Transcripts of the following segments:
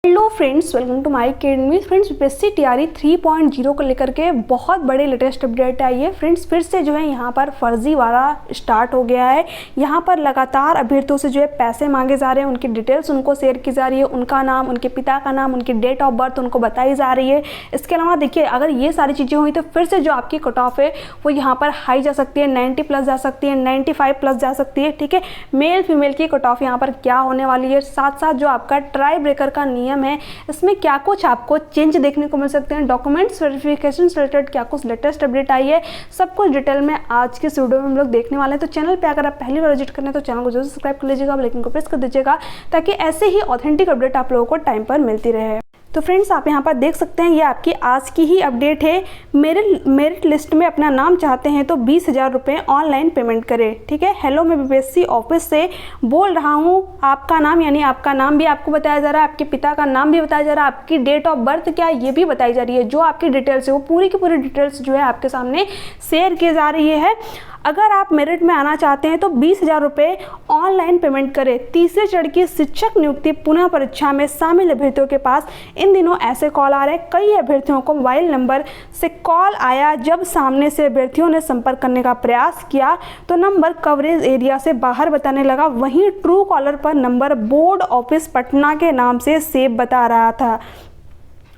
Hello friends, welcome to my academy. Friends, UPSC TRE 3.0 को लेकर के बहुत बड़े लेटेस्ट अपडेट आई है। फ्रेंड्स, फिर से जो है यहाँ पर फर्जीवाड़ा स्टार्ट हो गया है। यहाँ पर लगातार अभ्यर्थियों से जो है पैसे मांगे जा रहे हैं, उनकी डिटेल्स उनको शेयर की जा रही है, उनका नाम, उनके पिता का नाम, उनकी डेट ऑफ बर्थ उनको बताई जा रही है। इसके अलावा देखिए, अगर ये सारी चीज़ें हुई तो फिर से जो आपकी कट ऑफ है वो यहाँ पर हाई जा सकती है, 90 प्लस जा सकती है, 95 प्लस जा सकती है। ठीक है, मेल फीमेल की कट ऑफ यहाँ पर क्या होने वाली है, साथ साथ जो आपका ट्राई ब्रेकर का नियम है इसमें क्या कुछ आपको चेंज देखने को मिल सकते हैं, डॉक्यूमेंट्स वेरिफिकेशन से रिलेटेड क्या कुछ लेटेस्ट अपडेट आई है, सब कुछ डिटेल में आज के इस वीडियो में हम लोग देखने वाले हैं। तो चैनल पे अगर आप पहली बार विजिट करने तो चैनल को जरूर सब्सक्राइब कर लीजिएगा, बेल आइकन को प्रेस कर दीजिएगा ताकि ऐसे ही ऑथेंटिक अपडेट आप लोगों को टाइम पर मिलती रहे। तो फ्रेंड्स, आप यहाँ पर देख सकते हैं ये आपकी आज की ही अपडेट है। मेरिट लिस्ट में अपना नाम चाहते हैं तो 20,000 रुपये ऑनलाइन पेमेंट करें। ठीक है, हेलो, मैं यूपीएससी ऑफिस से बोल रहा हूँ। आपका नाम, यानी आपका नाम भी आपको बताया जा रहा है, आपके पिता का नाम भी बताया जा रहा है, आपकी डेट ऑफ बर्थ क्या है ये भी बताई जा रही है। जो आपकी डिटेल्स है वो पूरी की पूरी डिटेल्स जो है आपके सामने शेयर की जा रही है। अगर आप मेरिट में आना चाहते हैं तो 20,000 रुपये ऑनलाइन पेमेंट करें। तीसरे चरण की शिक्षक नियुक्ति पुनः परीक्षा में शामिल अभ्यर्थियों के पास इन दिनों ऐसे कॉल आ रहे हैं। कई अभ्यर्थियों को मोबाइल नंबर से कॉल आया। जब सामने से अभ्यर्थियों ने संपर्क करने का प्रयास किया तो नंबर कवरेज एरिया से बाहर बताने लगा। वहीं ट्रू कॉलर पर नंबर बोर्ड ऑफिस पटना के नाम से सेव बता रहा था।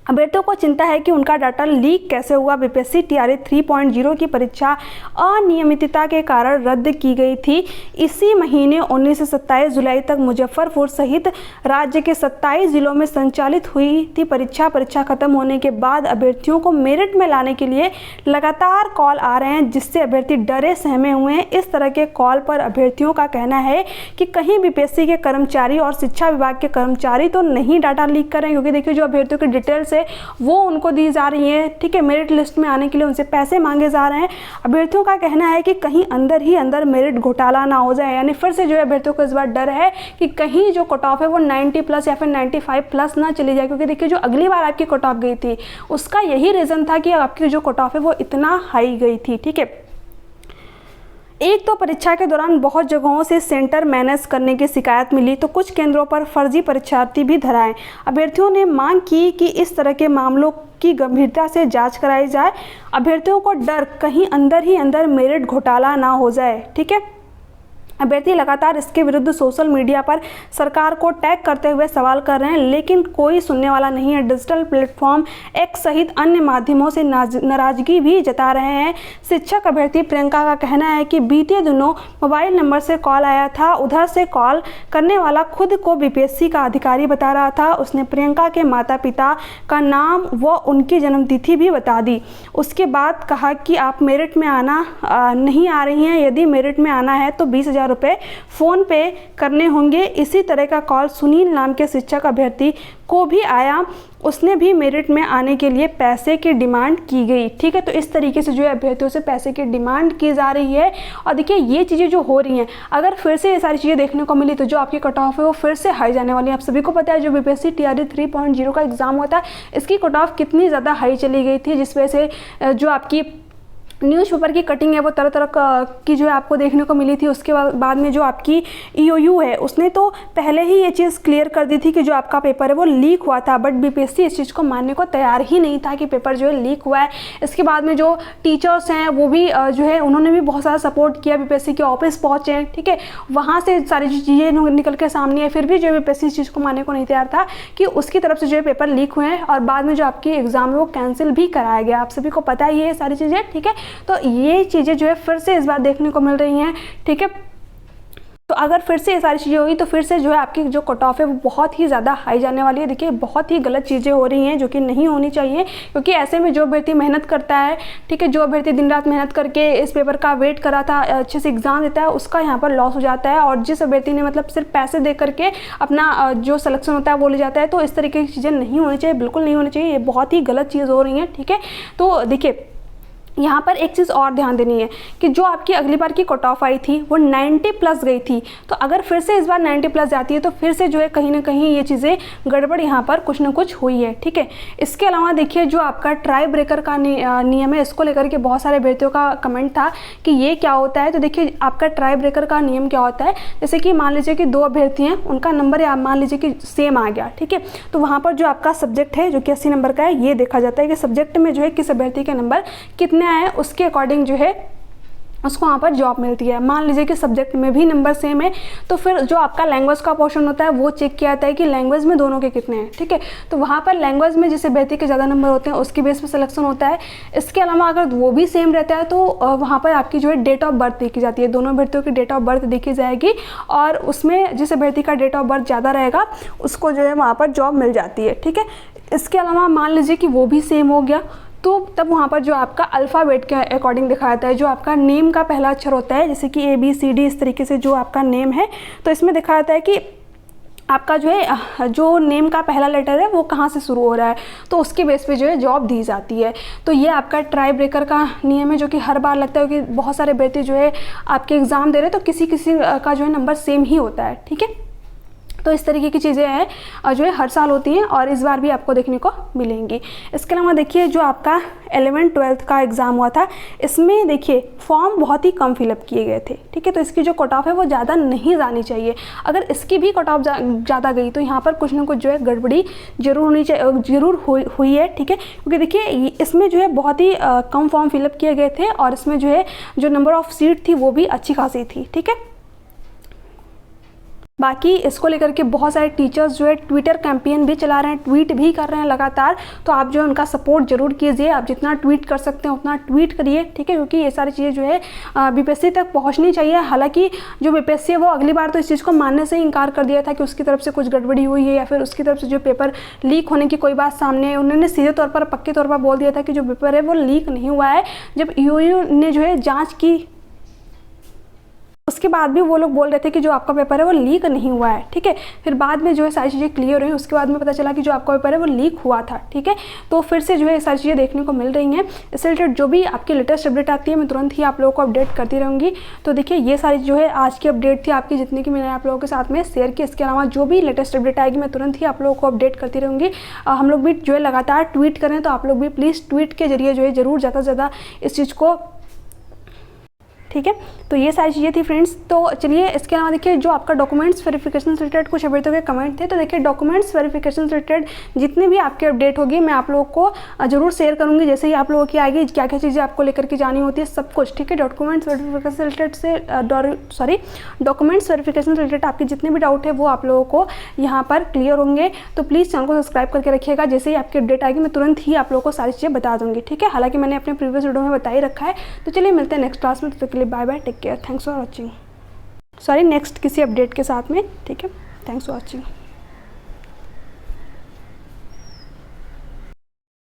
अभ्यर्थियों को चिंता है कि उनका डाटा लीक कैसे हुआ। यूपीएससी टीआरई 3.0 की परीक्षा अनियमितता के कारण रद्द की गई थी। इसी महीने 19 से 27 जुलाई तक मुजफ्फरपुर सहित राज्य के 27 जिलों में संचालित हुई थी परीक्षा खत्म होने के बाद अभ्यर्थियों को मेरिट में लाने के लिए लगातार कॉल आ रहे हैं, जिससे अभ्यर्थी डरे सहमे हुए हैं। इस तरह के कॉल पर अभ्यर्थियों का कहना है कि कहीं यूपीएससी के कर्मचारी और शिक्षा विभाग के कर्मचारी तो नहीं डाटा लीक कर रहे हैं, क्योंकि देखिए जो अभ्यर्थियों की डिटेल्स वो उनको दी जा रही है। ठीक है, मेरिट लिस्ट में आने के लिए उनसे पैसे मांगे जा रहे हैं। अभ्यर्थियों का कहना है कि कहीं अंदर ही अंदर मेरिट घोटाला ना हो जाए, यानी फिर से जो है अभ्यर्थियों को इस बार डर है कि कहीं जो कट ऑफ है वो 90 प्लस या फिर 95 प्लस ना चली जाए, क्योंकि देखिए जो अगली बार आपकी कट ऑफ गई थी उसका यही रीज़न था कि आपकी जो कट ऑफ है वो इतना हाई गई थी। ठीक है, एक तो परीक्षा के दौरान बहुत जगहों से सेंटर मैनेज करने की शिकायत मिली तो कुछ केंद्रों पर फर्जी परीक्षार्थी भी धराए। अभ्यर्थियों ने मांग की कि इस तरह के मामलों की गंभीरता से जांच कराई जाए। अभ्यर्थियों को डर कहीं अंदर ही अंदर मेरिट घोटाला ना हो जाए। ठीक है, अभ्यर्थी लगातार इसके विरुद्ध सोशल मीडिया पर सरकार को टैग करते हुए सवाल कर रहे हैं, लेकिन कोई सुनने वाला नहीं है। डिजिटल प्लेटफॉर्म एक्स सहित अन्य माध्यमों से नाराजगी भी जता रहे हैं। शिक्षक अभ्यर्थी प्रियंका का कहना है कि बीते दिनों मोबाइल नंबर से कॉल आया था। उधर से कॉल करने वाला खुद को यूपीएससी का अधिकारी बता रहा था। उसने प्रियंका के माता पिता का नाम व उनकी जन्मतिथि भी बता दी। उसके बाद कहा कि आप मेरिट में नहीं आ रही हैं। यदि मेरिट में आना है तो 20,000 रुपये फोन पे करने होंगे। इसी तरह का कॉल सुनील नाम के शिक्षक अभ्यर्थी को भी आया। उसने भी मेरिट में आने के लिए पैसे की डिमांड की गई। ठीक है, तो इस तरीके से जो है अभ्यर्थियों से पैसे की डिमांड की जा रही है। और देखिए ये चीज़ें जो हो रही हैं, अगर फिर से ये सारी चीज़ें देखने को मिली तो जो आपकी कट ऑफ है वो फिर से हाई जाने वाली है। आप सभी को पता है जो यूपीएससी टीआरई 3.0 का एग्जाम होता है इसकी कट ऑफ कितनी ज़्यादा हाई चली गई थी, जिस वजह से जो आपकी न्यूज़पेपर की कटिंग है वो तरह तरह की जो है आपको देखने को मिली थी। उसके बाद में जो आपकी ईओयू है उसने तो पहले ही ये चीज़ क्लियर कर दी थी कि जो आपका पेपर है वो लीक हुआ था, बट यूपीएससी इस चीज़ को मानने को तैयार ही नहीं था कि पेपर जो है लीक हुआ है। इसके बाद में जो टीचर्स हैं वो भी जो है उन्होंने भी बहुत सारा सपोर्ट किया, यूपीएससी के ऑफिस पहुँचे हैं। ठीक है, वहाँ से सारी चीज़ें निकल के सामने आई, फिर भी जो है यूपीएससी इस चीज़ को मानने को नहीं तैयार था कि उसकी तरफ से जो है पेपर लीक हुए हैं और बाद में जो आपकी एग्ज़ाम है वो कैंसिल भी कराया गया। आप सभी को पता ही है सारी चीज़ें। ठीक है, तो ये चीज़ें जो है फिर से इस बार देखने को मिल रही हैं। ठीक है, तो अगर फिर से ये सारी चीज़ें हुई तो फिर से जो है आपकी जो कट ऑफ है वो बहुत ही ज़्यादा हाई जाने वाली है। देखिए बहुत ही गलत चीज़ें हो रही हैं जो कि नहीं होनी चाहिए, क्योंकि ऐसे में जो अभ्यर्थी मेहनत करता है, ठीक है, जो अभ्यर्थी दिन रात मेहनत करके इस पेपर का वेट करा था, अच्छे से एग्जाम देता है, उसका यहाँ पर लॉस हो जाता है। और जिस अभ्यर्थी ने मतलब सिर्फ पैसे दे करके अपना जो सिलेक्शन होता है वो ले जाता है, तो इस तरीके की चीज़ें नहीं होनी चाहिए, बिल्कुल नहीं होनी चाहिए। ये बहुत ही गलत चीज़ हो रही है। ठीक है, तो देखिए यहाँ पर एक चीज़ और ध्यान देनी है कि जो आपकी अगली बार की कट ऑफ आई थी वो 90 प्लस गई थी, तो अगर फिर से इस बार 90 प्लस जाती है तो फिर से जो है कहीं ना कहीं ये चीज़ें गड़बड़ यहाँ पर कुछ ना कुछ हुई है, ठीक है। इसके अलावा देखिए जो आपका ट्राई ब्रेकर का नियम है, इसको लेकर के बहुत सारे अभ्यर्थियों का कमेंट था कि ये क्या होता है। तो देखिए आपका ट्राई ब्रेकर का नियम क्या होता है, जैसे कि मान लीजिए कि 2 अभ्यर्थी हैं, उनका नंबर या मान लीजिए कि सेम आ गया, ठीक है, तो वहाँ पर जो आपका सब्जेक्ट है जो कि 80 नंबर का है, ये देखा जाता है कि सब्जेक्ट में जो है किस अभ्यर्थी के नंबर कितने आए, उसके अकॉर्डिंग जो है उसको वहाँ पर जॉब मिलती है। मान लीजिए कि सब्जेक्ट में भी नंबर सेम है, तो फिर जो आपका लैंग्वेज का पोर्शन होता है वो चेक किया जाता है कि लैंग्वेज में दोनों के कितने हैं, ठीक है। तो वहाँ पर लैंग्वेज में जिस अभ्यर्थी के ज़्यादा नंबर होते हैं उसकी बेस पर सिलेक्शन होता है। इसके अलावा अगर वो भी सेम रहता है तो वहाँ पर आपकी जो है डेट ऑफ बर्थ देखी जाती है, दोनों अभ्यर्थियों की डेट ऑफ बर्थ देखी जाएगी और उसमें जिस अभ्यर्थी का डेट ऑफ बर्थ ज़्यादा रहेगा उसको जो है वहाँ पर जॉब मिल जाती है, ठीक है। इसके अलावा मान लीजिए कि वो भी सेम हो गया, तो तब वहाँ पर जो आपका अल्फ़ाबेट के अकॉर्डिंग दिखाया जाता है, जो आपका नेम का पहला अक्षर होता है, जैसे कि ABCD इस तरीके से जो आपका नेम है, तो इसमें दिखाया जाता है कि आपका जो है जो नेम का पहला लेटर है वो कहाँ से शुरू हो रहा है, तो उसके बेस पे जो है जॉब दी जाती है। तो ये आपका ट्राई ब्रेकर का नियम है जो कि हर बार लगता है कि बहुत सारे अभ्यर्थी जो है आपके एग्ज़ाम दे रहे हैं तो किसी किसी का जो है नंबर सेम ही होता है, ठीक है। तो इस तरीके की चीज़ें हैं जो है हर साल होती हैं और इस बार भी आपको देखने को मिलेंगी। इसके अलावा देखिए जो आपका 11th-12th का एग्ज़ाम हुआ था, इसमें देखिए फॉर्म बहुत ही कम फिलअप किए गए थे, ठीक है। तो इसकी जो कट ऑफ है वो ज़्यादा नहीं जानी चाहिए, अगर इसकी भी कट ऑफ ज़्यादा गई तो यहाँ पर कुछ ना कुछ जो है गड़बड़ी जरूर होनी चाहिए, जरूर हुई है, ठीक है। क्योंकि देखिए इसमें जो है बहुत ही कम फॉर्म फिलअप किए गए थे और इसमें जो है जो नंबर ऑफ़ सीट थी वो भी अच्छी खासी थी, ठीक है। बाकी इसको लेकर के बहुत सारे टीचर्स जो है ट्विटर कैंपेन भी चला रहे हैं, ट्वीट भी कर रहे हैं लगातार, तो आप जो है उनका सपोर्ट जरूर कीजिए, आप जितना ट्वीट कर सकते हैं उतना ट्वीट करिए, ठीक है। क्योंकि ये सारी चीज़ें जो है BPSC तक पहुंचनी चाहिए। हालांकि जो BPSC है वो अगली बार तो इस चीज़ को मानने से ही इनकार कर दिया था कि उसकी तरफ से कुछ गड़बड़ी हुई है या फिर उसकी तरफ से जो पेपर लीक होने की कोई बात सामने है। उन्होंने सीधे तौर पर पक्के तौर पर बोल दिया था कि जो पेपर है वो लीक नहीं हुआ है। जब EOU ने जो है जाँच की उसके बाद भी वो लोग बोल रहे थे कि जो आपका पेपर है वो लीक नहीं हुआ है, ठीक है। फिर बाद में जो है सारी चीज़ें क्लियर हुई, उसके बाद में पता चला कि जो आपका पेपर है वो लीक हुआ था, ठीक है। तो फिर से जो है सारी चीज़ें देखने को मिल रही हैं। इससे रिलेटेड जो भी आपकी लेटेस्ट अपडेट आती है मैं तुरंत ही आप लोगों को अपडेट करती रहूँगी। तो देखिए ये सारी जो है आज की अपडेट थी आपकी, जितनी कि मैंने आप लोगों के साथ में शेयर की। इसके अलावा जो भी लेटेस्ट अपडेट आएगी मैं तुरंत ही आप लोगों को अपडेट करती रहूँगी। हम लोग भी जो है लगातार ट्वीट करें, तो आप लोग भी प्लीज़ ट्वीट के जरिए जो है ज़रूर ज़्यादा से ज़्यादा इस चीज़ को, ठीक है। तो ये सारी चीज़ें थी फ्रेंड्स। तो चलिए इसके अलावा देखिए जो आपका डॉक्यूमेंट्स वेरिफिकेशन से रिलेटेड कुछ अभ्यर्थियों के कमेंट थे, तो देखिए डॉक्यूमेंट्स वेरिफिकेशन से रिलेटेड जितने भी आपकी अपडेट होगी मैं आप लोगों को जरूर शेयर करूँगी। जैसे ही आप लोगों की आएगी क्या क्या चीज़ें आपको लेकर के जानी होती है सब कुछ, ठीक है। डॉक्यूमेंट्स वेरिफिकेशन से रिलेटेड डॉक्यूमेंट्स वेरिफिकेशन से रिलेटेड आपके जितने भी डाउट है वो आप लोगों को यहाँ पर क्लियर होंगे। तो प्लीज़ चैनल को सब्सक्राइब करके रखिएगा, जैसे ही आपकी अपडेट आएगी मैं तुरंत ही आप लोगों को सारी चीज़ें बता दूँगी, ठीक है। हालांकि मैंने अपने प्रीवियस वीडियो में बता ही रखा है। तो चलिए मिलते हैं नेक्स्ट क्लास में, तो के लिए bye bye, take care, thanks for watching. Next किसी अपडेट के साथ में, ठीक है। Thanks for watching.